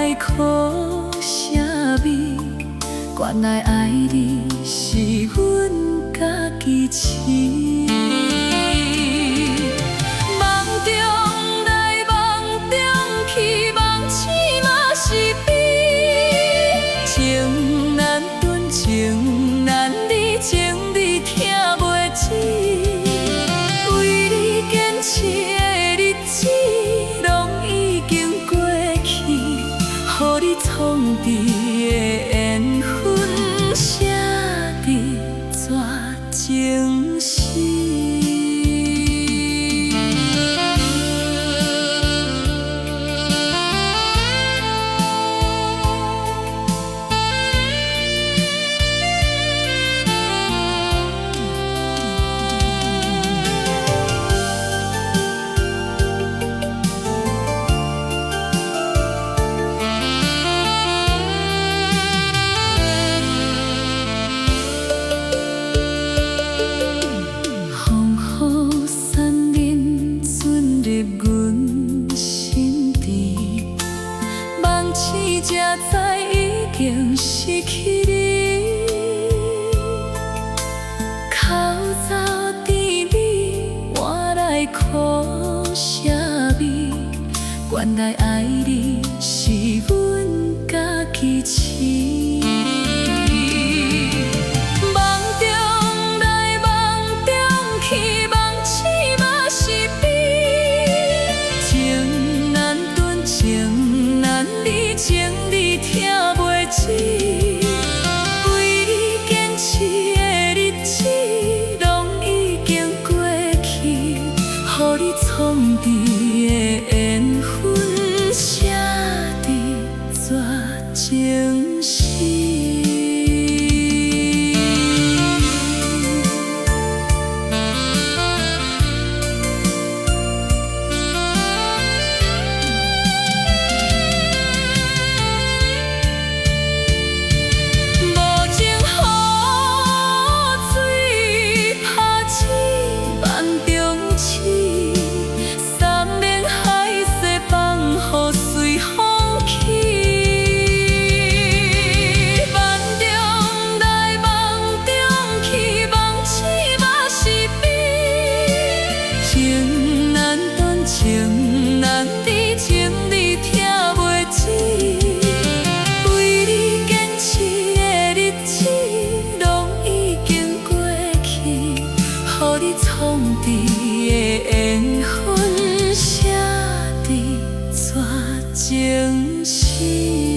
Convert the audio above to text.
来苦啥味？原来爱你是阮家己饲。梦中来梦中去，梦醒嘛是悲。情难断，情难离，情你听袂止。为你坚持的日子，拢已经过去，予你创治的缘分，写伫纸情诗。才知已经失去你，口走甜蜜，换来苦涩味。原来爱你是阮家己饲。情你听袂止，为你坚持的日子，拢已经过去，予你创治的缘分，写伫纸情诗。情难离，情你听袂止，为你坚持的日子，拢已经过去，予你创治的缘分，写伫纸情诗。